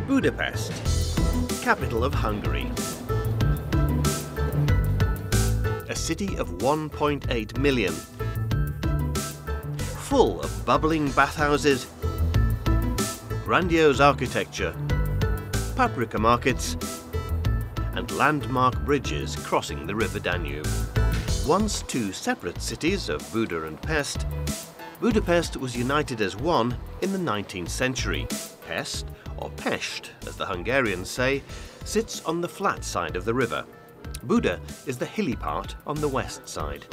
Budapest, capital of Hungary. A city of 1.8 million. Full of bubbling bathhouses, grandiose architecture, paprika markets, and landmark bridges crossing the river Danube. Once two separate cities of Buda and Pest, Budapest was united as one in the 19th century. Pest, or Peşte, as the Hungarians say, sits on the flat side of the river. Buda is the hilly part on the west side.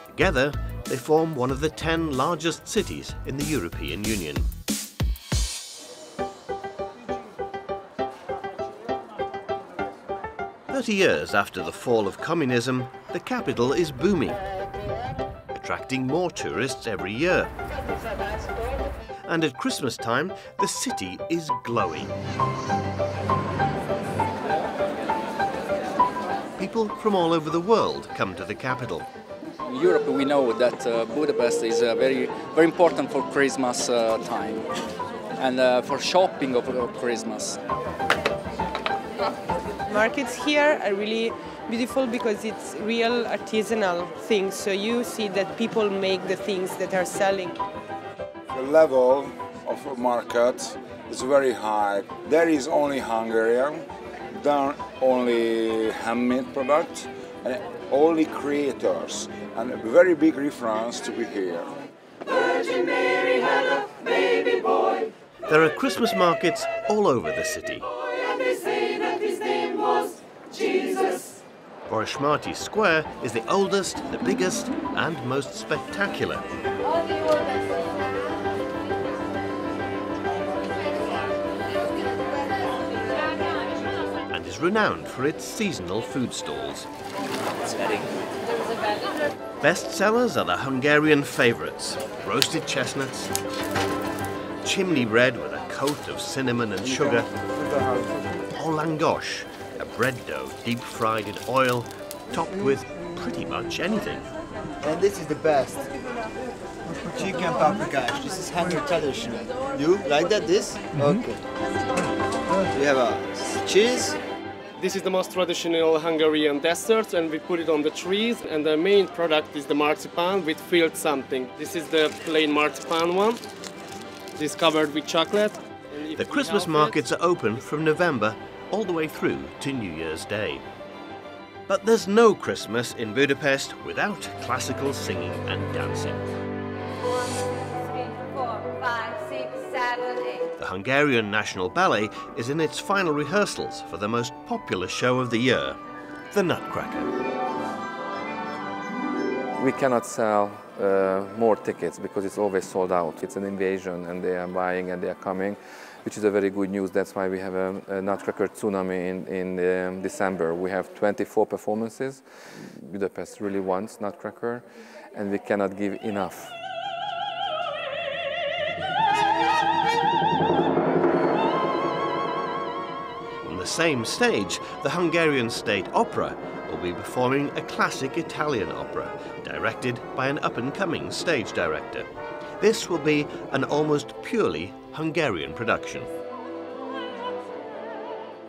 Together, they form one of the 10 largest cities in the European Union. "30 years after the fall of communism, the capital is booming, attracting more tourists every year. And at Christmas time, the city is glowing. People from all over the world come to the capital. In Europe, we know that Budapest is very important for Christmas time and for shopping of Christmas. Markets here are really beautiful because it's real artisanal things. So you see that people make the things that are selling. The level of a market is very high. There is only Hungarian, then only handmade products, and only creators, and a very big reference to be here. Virgin Mary had a baby boy. There are Christmas markets all over the city. And they say that his name was Jesus. Vörösmarty Square is the oldest, the biggest, and most spectacular. And is renowned for its seasonal food stalls. Best sellers are the Hungarian favourites: roasted chestnuts, chimney bread with a coat of cinnamon and sugar, or langosh, a bread dough deep fried in oil, topped with pretty much anything. And this is the best. Chicken paprika. This is Hungary traditional. You like that? This? Okay. We have a cheese. This is the most traditional Hungarian dessert, and we put it on the trees. And the main product is the marzipan with filled something. This is the plain marzipan one. This is covered with chocolate. The Christmas markets are open from November all the way through to New Year's Day. But there's no Christmas in Budapest without classical singing and dancing. 1, 2, 3, 4, 5, 6, 7, 8. The Hungarian National Ballet is in its final rehearsals for the most popular show of the year, the Nutcracker. We cannot sell more tickets because it's always sold out. It's an invasion and they are buying and they are coming, which is a very good news. That's why we have a Nutcracker tsunami in December. We have 24 performances. Budapest really wants Nutcracker and we cannot give enough. On the same stage, the Hungarian State Opera will be performing a classic Italian opera, directed by an up-and-coming stage director. This will be an almost purely Hungarian production.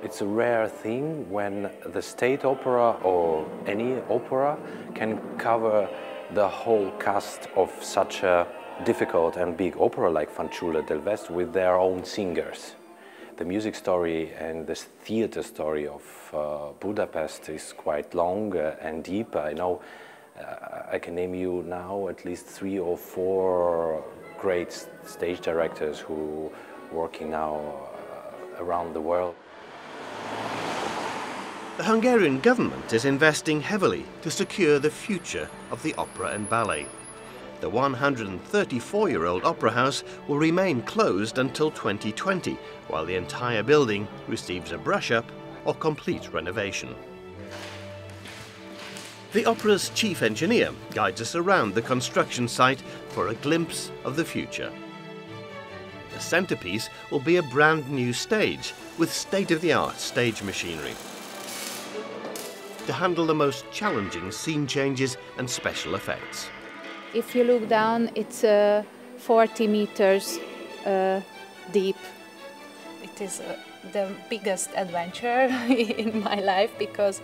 It's a rare thing when the state opera or any opera can cover the whole cast of such a difficult and big opera like Fanciulla del West with their own singers. The music story and the theater story of Budapest is quite long and deep. I know I can name you now at least 3 or 4 great stage directors who are working now around the world. The Hungarian government is investing heavily to secure the future of the opera and ballet. The 134-year-old opera house will remain closed until 2020, while the entire building receives a brush-up or complete renovation. The opera's chief engineer guides us around the construction site for a glimpse of the future. The centrepiece will be a brand new stage with state-of-the-art stage machinery to handle the most challenging scene changes and special effects. If you look down, it's 40 meters deep. It is the biggest adventure in my life because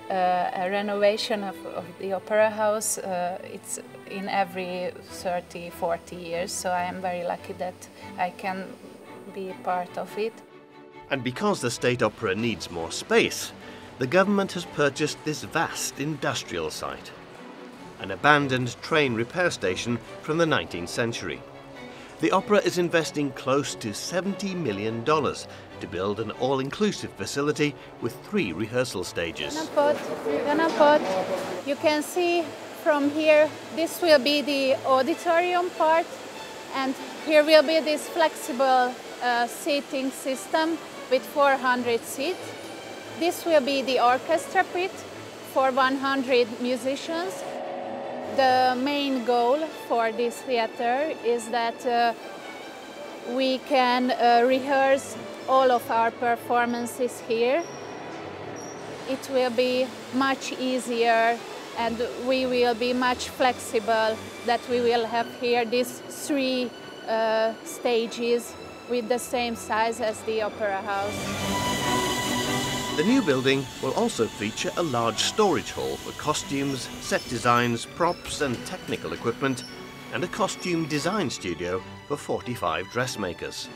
a renovation of the opera house, it's in every 30-40 years, so I am very lucky that I can be part of it. And because the State Opera needs more space, the government has purchased this vast industrial site, an abandoned train repair station from the 19th century. The opera is investing close to $70 million to build an all-inclusive facility with 3 rehearsal stages. You can see from here, this will be the auditorium part, and here will be this flexible seating system with 400 seats. This will be the orchestra pit for 100 musicians. The main goal for this theater is that we can rehearse all of our performances here. It will be much easier and we will be much flexible that we will have here these 3 stages with the same size as the opera house. The new building will also feature a large storage hall for costumes, set designs, props and technical equipment, and a costume design studio for 45 dressmakers.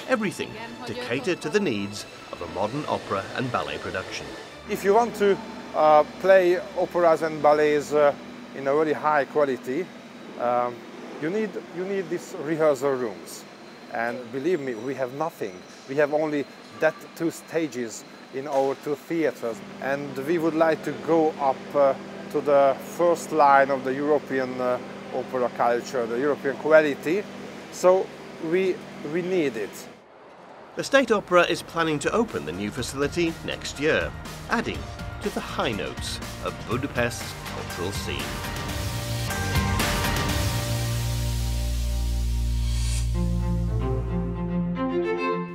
Everything to cater to the needs of a modern opera and ballet production. If you want to play operas and ballets in a very high quality, you need these rehearsal rooms. And believe me, we have nothing. We have only that 2 stages in our 2 theaters. And we would like to go up to the first line of the European opera culture, the European quality. So we need it. The State Opera is planning to open the new facility next year, adding to the high notes of Budapest's cultural scene.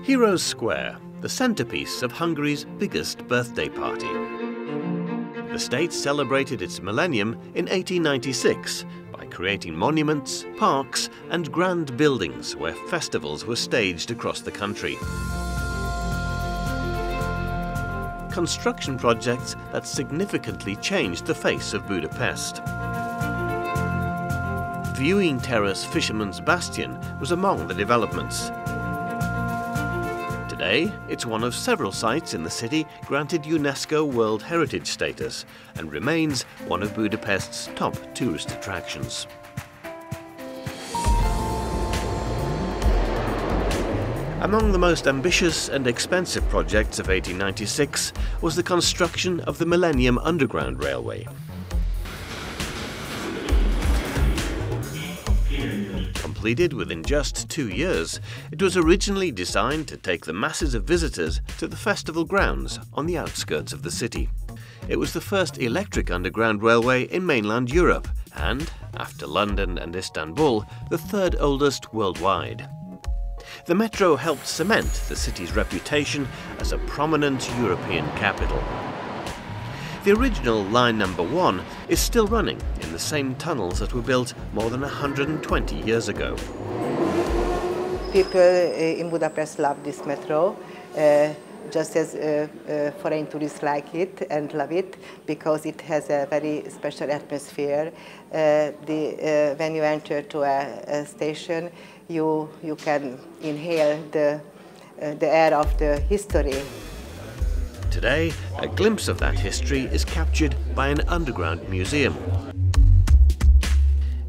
Heroes Square, the centrepiece of Hungary's biggest birthday party. The state celebrated its millennium in 1896 by creating monuments, parks and grand buildings where festivals were staged across the country. Construction projects that significantly changed the face of Budapest. Viewing Terrace Fisherman's Bastion was among the developments. Today, it's one of several sites in the city granted UNESCO World Heritage status and remains one of Budapest's top tourist attractions. Among the most ambitious and expensive projects of 1896 was the construction of the Millennium Underground Railway. Completed within just 2 years, it was originally designed to take the masses of visitors to the festival grounds on the outskirts of the city. It was the first electric underground railway in mainland Europe and, after London and Istanbul, the 3rd oldest worldwide. The metro helped cement the city's reputation as a prominent European capital. The original line number 1 is still running in the same tunnels that were built more than 120 years ago. People in Budapest love this metro, just as foreign tourists like it and love it because it has a very special atmosphere. When you enter to a station, you can inhale the air of the history. Today, a glimpse of that history is captured by an underground museum.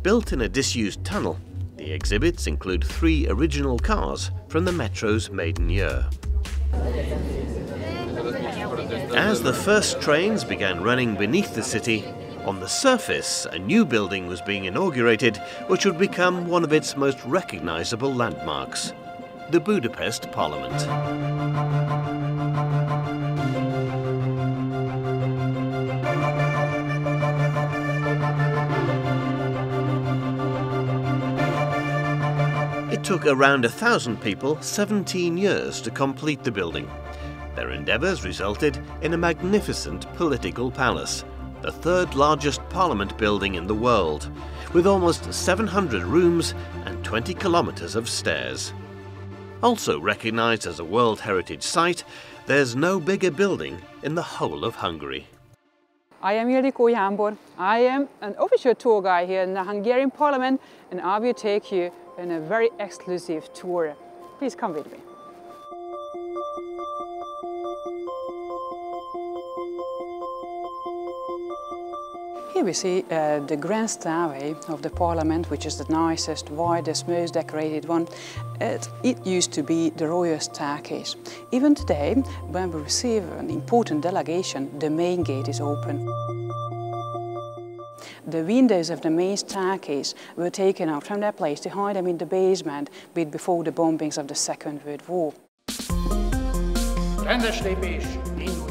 Built in a disused tunnel, the exhibits include 3 original cars from the metro's maiden year. As the first trains began running beneath the city, on the surface a new building was being inaugurated which would become one of its most recognizable landmarks, the Budapest Parliament. took around 1,000 people 17 years to complete the building. Their endeavours resulted in a magnificent political palace, the third largest parliament building in the world, with almost 700 rooms and 20 kilometres of stairs. Also recognised as a World Heritage Site, there's no bigger building in the whole of Hungary. I am Ildikó Jámbor. I am an official tour guide here in the Hungarian Parliament, and I will take you on a very exclusive tour. Please come with me. Here we see the grand stairway of the Parliament, which is the nicest, widest, most decorated one. It used to be the royal staircase. Even today, when we receive an important delegation, the main gate is open. The windows of the main staircase were taken out from their place to hide them in the basement before the bombings of the Second World War. Rendes lépés, indulj!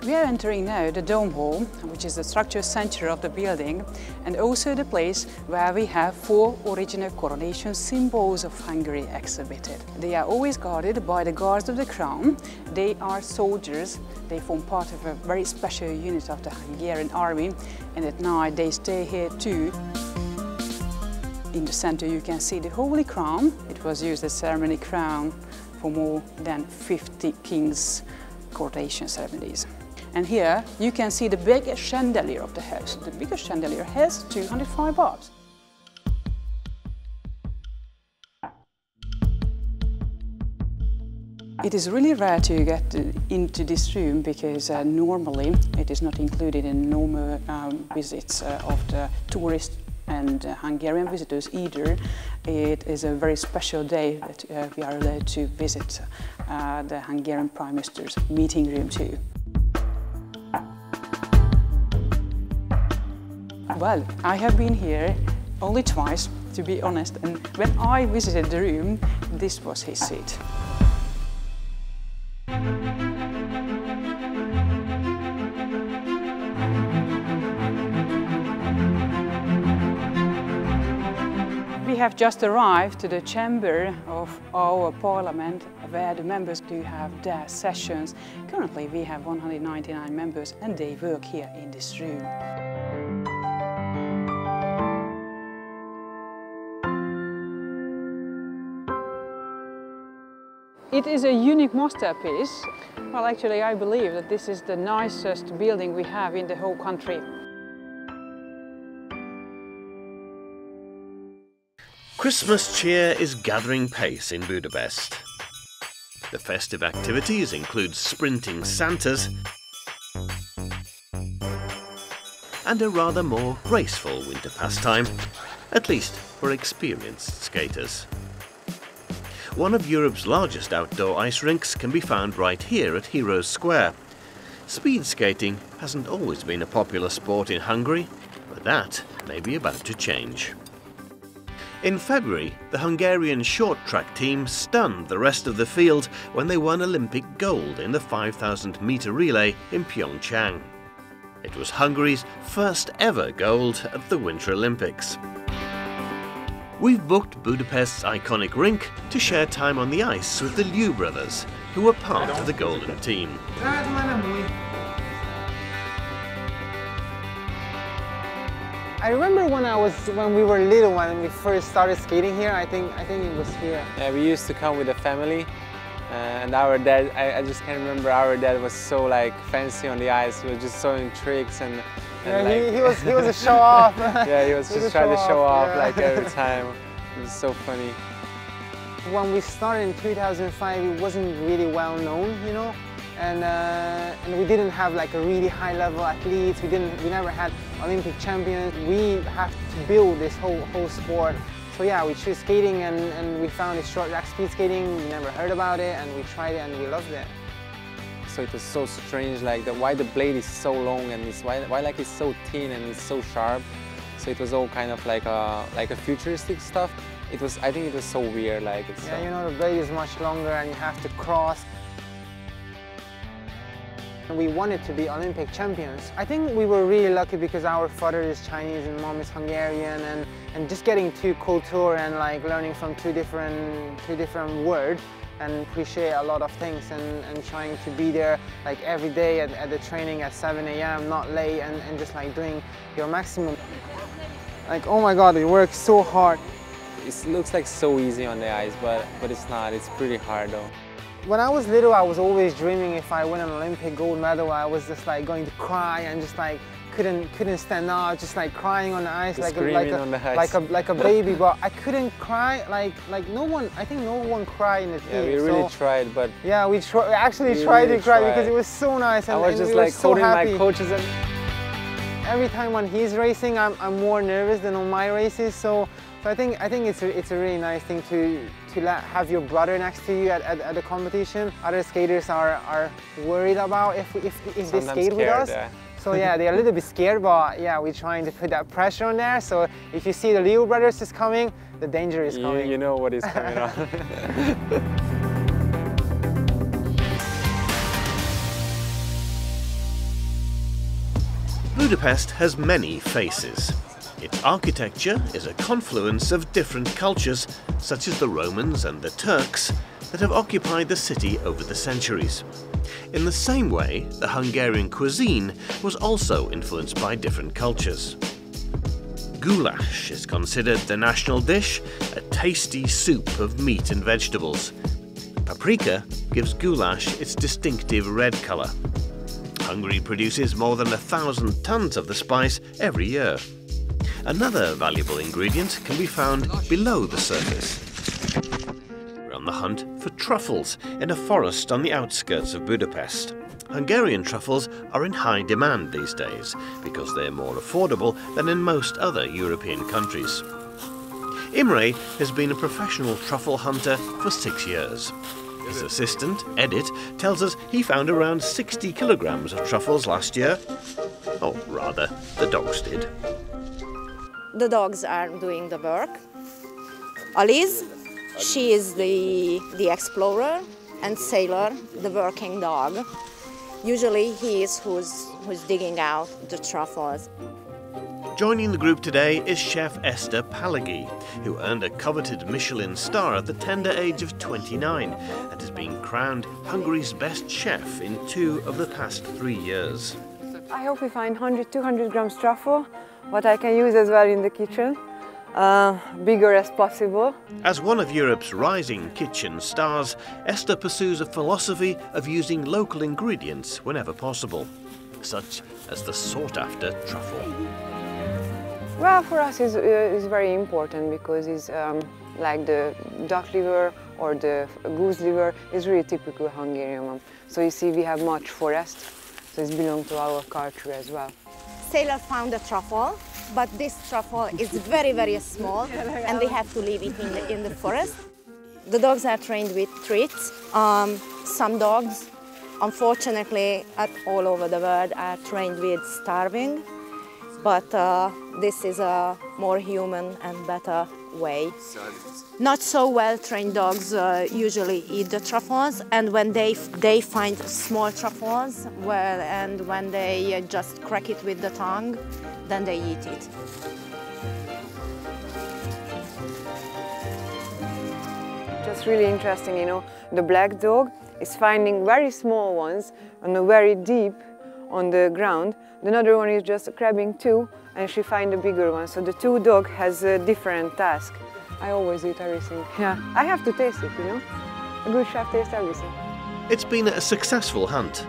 We are entering now the Dome Hall, which is the structural center of the building, and also the place where we have 4 original coronation symbols of Hungary exhibited. They are always guarded by the guards of the crown. They are soldiers. They form part of a very special unit of the Hungarian army, and at night they stay here too. In the center you can see the Holy Crown. It was used as ceremony crown for more than 50 kings' coronation ceremonies. And here you can see the biggest chandelier of the house. The biggest chandelier has 205 bulbs. It is really rare to get into this room because normally it is not included in normal visits of the tourists and Hungarian visitors either. It is a very special day that we are allowed to visit the Hungarian Prime Minister's meeting room too. Well, I have been here only twice, to be honest, and when I visited the room, this was his seat. We have just arrived to the chamber of our parliament where the members do have their sessions. Currently we have 199 members and they work here in this room. It is a unique masterpiece. Well, actually I believe that this is the nicest building we have in the whole country. Christmas cheer is gathering pace in Budapest. The festive activities include sprinting Santas and a rather more graceful winter pastime, at least for experienced skaters. One of Europe's largest outdoor ice rinks can be found right here at Heroes Square. Speed skating hasn't always been a popular sport in Hungary, but that may be about to change. In February, the Hungarian short track team stunned the rest of the field when they won Olympic gold in the 5,000-metre relay in Pyeongchang. It was Hungary's first ever gold at the Winter Olympics. We've booked Budapest's iconic rink to share time on the ice with the Liu brothers, who were part of the golden team. I remember when we were little, when we first started skating here. I think it was here. Yeah, we used to come with the family, and our dad. I just can't remember. Our dad was so like fancy on the ice. He was just showing tricks and yeah, like, he was a show off. Yeah, he was just trying to show off like every time. It was so funny. When we started in 2005, it wasn't really well known, you know, and we didn't have like a really high level athletes. We never had Olympic champions. We have to build this whole sport. So yeah, we chose skating and we found this short track speed skating. We never heard about it and we tried it and we loved it. So it was so strange, like why the blade is so long and why like it's so thin and it's so sharp. So it was all kind of like a futuristic stuff. I think it was so weird, like it's. Yeah, you know, the blade is much longer and you have to cross. We wanted to be Olympic champions. I think we were really lucky because our father is Chinese and mom is Hungarian, and just getting to culture and like learning from two different worlds and appreciate a lot of things and trying to be there like every day at the training at 7 a.m. not late and just like doing your maximum. Like, oh my God, you work so hard. It looks like so easy on the eyes, but it's not. It's pretty hard though. When I was little, I was always dreaming if I win an Olympic gold medal, I was just like going to cry and just like couldn't stand up, just like crying on the ice like a baby. But I couldn't cry like no one. I think no one cried in the team. Yeah, we really tried, but yeah, we actually tried to cry because it was so nice. And I was just like holding my coaches. Every time when he's racing, I'm more nervous than on my races. So I think it's a really nice thing to have your brother next to you at the competition. Other skaters are worried about if they skate with us. Yeah. So yeah, they're a little bit scared, but yeah, we're trying to put that pressure on there. So if you see the Leo brothers is coming, the danger is coming. You know what is coming on. Budapest has many faces. Its architecture is a confluence of different cultures, such as the Romans and the Turks, that have occupied the city over the centuries. In the same way, the Hungarian cuisine was also influenced by different cultures. Goulash is considered the national dish, a tasty soup of meat and vegetables. Paprika gives goulash its distinctive red colour. Hungary produces more than 1,000 tons of the spice every year. Another valuable ingredient can be found below the surface. We're on the hunt for truffles in a forest on the outskirts of Budapest. Hungarian truffles are in high demand these days because they're more affordable than in most other European countries. Imre has been a professional truffle hunter for 6 years. His assistant, Edith, tells us he found around 60 kilograms of truffles last year. Or rather, the dogs did. The dogs are doing the work. Alice, she is the explorer, and Sailor, the working dog. Usually he is who's digging out the truffles. Joining the group today is chef Esther Palagi, who earned a coveted Michelin star at the tender age of 29 and has been crowned Hungary's best chef in 2 of the past 3 years. I hope we find 100-200 grams truffle, what I can use as well in the kitchen, bigger as possible. As one of Europe's rising kitchen stars, Esther pursues a philosophy of using local ingredients whenever possible, such as the sought-after truffle. Well, for us it's very important because it's like the duck liver or the goose liver is really typical Hungarian one. So you see we have much forest, so it belongs to our culture as well. Sailor found a truffle, but this truffle is very, very small and they have to leave it in the forest. The dogs are trained with treats. Some dogs, unfortunately, all over the world are trained with starving. But this is a more human and better way. Not so well-trained dogs usually eat the truffles, and when they find small truffles, and when they just crack it with the tongue, then they eat it. Just really interesting, you know, the black dog is finding very small ones and very deep on the ground. Another one is just grabbing 2 and she finds a bigger one. So the 2 dog has a different task. I always eat everything. Yeah, I have to taste it, you know. A good chef tastes everything. It's been a successful hunt.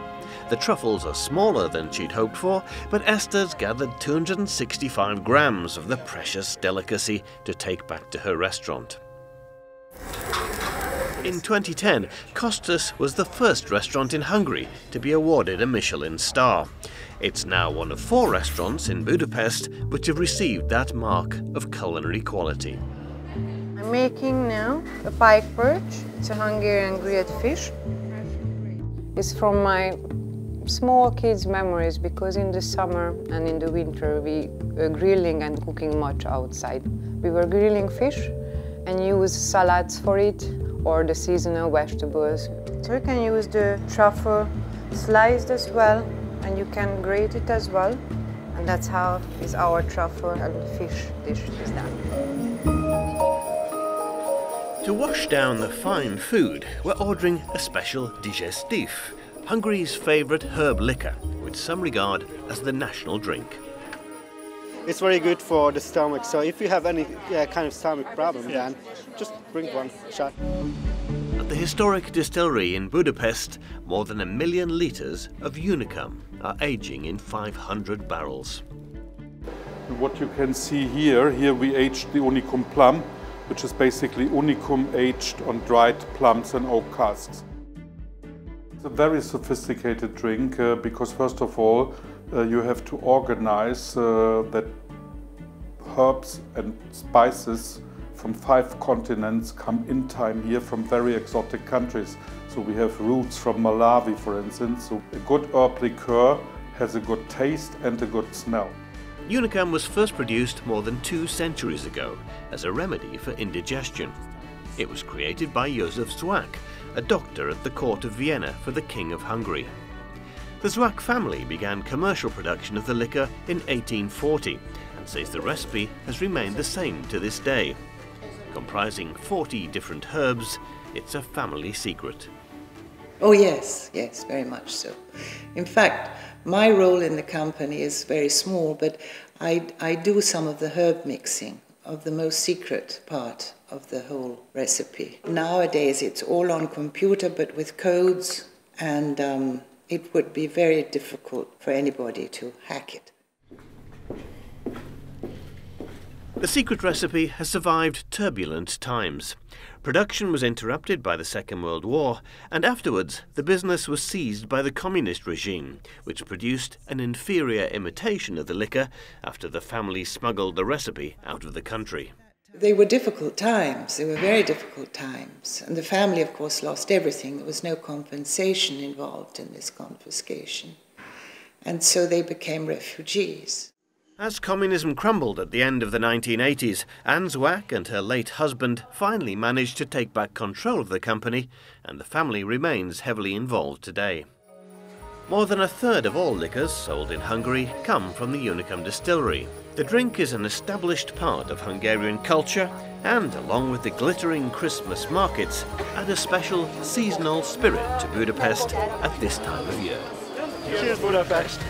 The truffles are smaller than she'd hoped for, but Esther's gathered 265 grams of the precious delicacy to take back to her restaurant. In 2010, Kostas was the first restaurant in Hungary to be awarded a Michelin star. It's now one of 4 restaurants in Budapest which have received that mark of culinary quality. I'm making now a pike perch. It's a Hungarian grilled fish. It's from my small kids' memories because in the summer and in the winter we were grilling and cooking much outside. We were grilling fish and use salads for it or the seasonal vegetables. So you can use the truffle sliced as well, and you can grate it as well. And that's how is our truffle and fish dish is done. To wash down the fine food, we're ordering a special digestif, Hungary's favourite herb liquor, which some regard as the national drink. It's very good for the stomach, so if you have any kind of stomach problem, then just drink one shot. At the historic distillery in Budapest, more than 1 million litres of Onikum are aging in 500 barrels. What you can see here we aged the Onikum Plum, which is basically Onikum aged on dried plums and oak casks. It's a very sophisticated drink because first of all you have to organize that herbs and spices from 5 continents come in time here from very exotic countries. So we have roots from Malawi, for instance. So a good herb liqueur has a good taste and a good smell. Onikum was first produced more than 2 centuries ago as a remedy for indigestion. It was created by Josef Zwack, a doctor at the court of Vienna for the King of Hungary. The Zwack family began commercial production of the liquor in 1840 and says the recipe has remained the same to this day. Comprising 40 different herbs, it's a family secret. Oh yes, yes, very much so. In fact, my role in the company is very small, but I do some of the herb mixing of the most secret part of the whole recipe. Nowadays it's all on computer, but with codes, and it would be very difficult for anybody to hack it. The secret recipe has survived turbulent times. Production was interrupted by the Second World War, and afterwards the business was seized by the communist regime, which produced an inferior imitation of the liquor after the family smuggled the recipe out of the country. They were difficult times, they were very difficult times, and the family of course lost everything. There was no compensation involved in this confiscation, and so they became refugees. As communism crumbled at the end of the 1980s, Anne Zwack and her late husband finally managed to take back control of the company, and the family remains heavily involved today. More than 1/3 of all liquors sold in Hungary come from the Onikum distillery. The drink is an established part of Hungarian culture and, along with the glittering Christmas markets, add a special seasonal spirit to Budapest at this time of year. Cheers, Budapest!